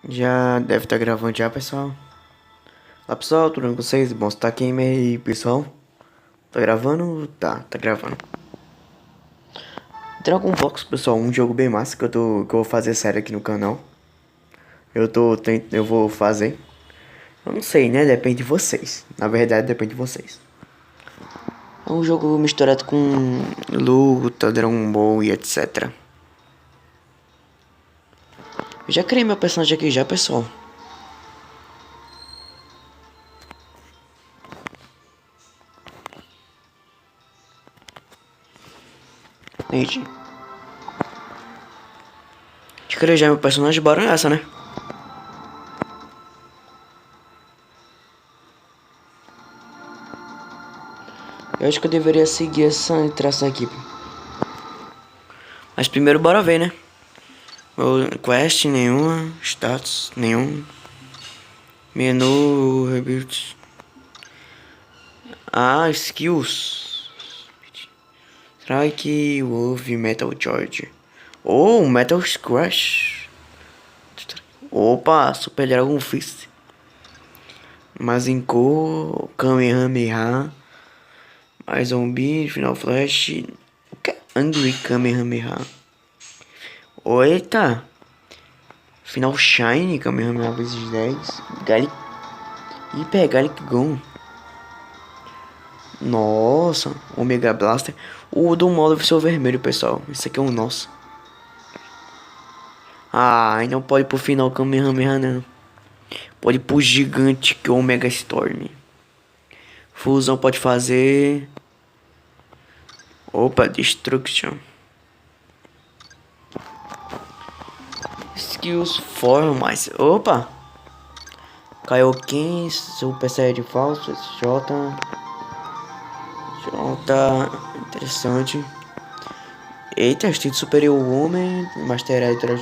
Já deve estar gravando já, pessoal. Olá, pessoal, tudo bem com vocês? Bom, você tá aqui aí, pessoal? Tá gravando? Tá gravando. Dragon Box, pessoal, um jogo bem massa que eu vou fazer série aqui no canal. Eu vou fazer. Eu não sei, né? Depende de vocês. Na verdade, depende de vocês. É um jogo misturado com luta, Dragon Ball e etc. Eu já criei meu personagem aqui já, pessoal. Gente. Já criei já meu personagem, bora nessa, né? Eu acho que eu deveria seguir essa traça aqui. Mas primeiro bora ver, né? Quest nenhuma, status nenhum. Menu, rebuild. Ah, skills. Strike, Wolf, Metal George. Oh, Metal Crush. Opa, Super Dragon Fist. Mazinko, Kamehameha. Mais zumbi, Final Flash. O que é Angry Kamehameha? Eita! Final Shine, Kamehameha vezes 10. Gallic. Hyper Gallic Gun. Nossa, Omega Blaster. O do modo vai ser o vermelho, pessoal. Esse aqui é o nosso. Ah, e não pode ir pro final Kamehameha, não. Pode ir pro gigante que é o Omega Storm. Fusão pode fazer. Opa, Destruction. Skills mais. Opa! Kaioken, Super Saiyajin falso, J. Interessante. Eita, instinto superior homem, Master Hydra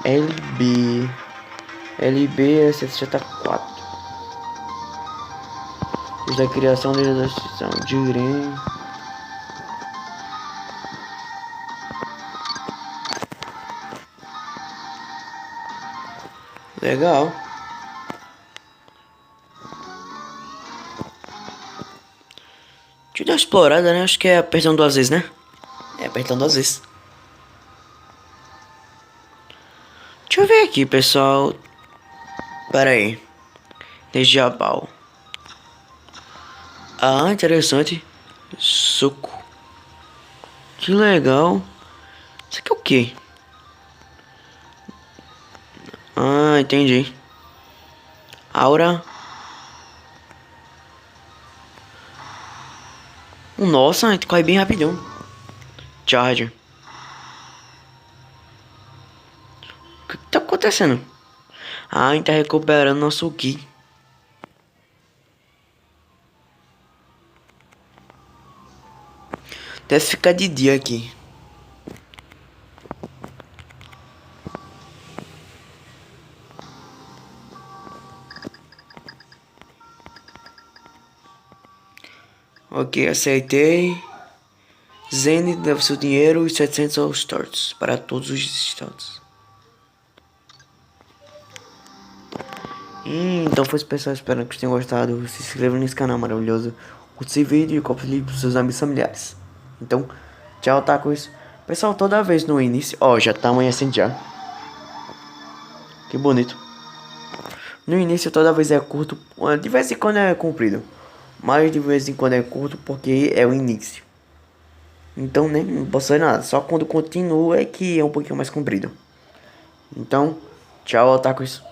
LB. LB SJ4. Os da criação da exaustão de Irene. Legal. Deixa eu dar uma explorada, né? Acho que é apertando duas vezes, né? É apertando duas vezes. Deixa eu ver aqui, pessoal. Pera aí. Nejabal. Ah, interessante. Suco. Que legal. Isso aqui é o quê? Ah, entendi. Aura. Nossa, a gente corre bem rapidão. Charge. O que tá acontecendo? Ah, a gente tá recuperando nosso Ki. Deve ficar de dia aqui. Ok, aceitei. Zenith deve seu dinheiro e 700 aos starts para todos os estados. Então foi isso, pessoal. Espero que vocês tenham gostado. Se inscreva nesse canal maravilhoso. Curta esse vídeo e compartilhe para seus amigos familiares. Então, tchau, tacos. Pessoal, toda vez no início... Ó, já tá amanhecendo já. Que bonito. No início toda vez é curto. De vez em quando é comprido. Mas de vez em quando é curto porque é o início. Então, né, não posso fazer nada. Só quando continua é que é um pouquinho mais comprido. Então, tchau, tacos.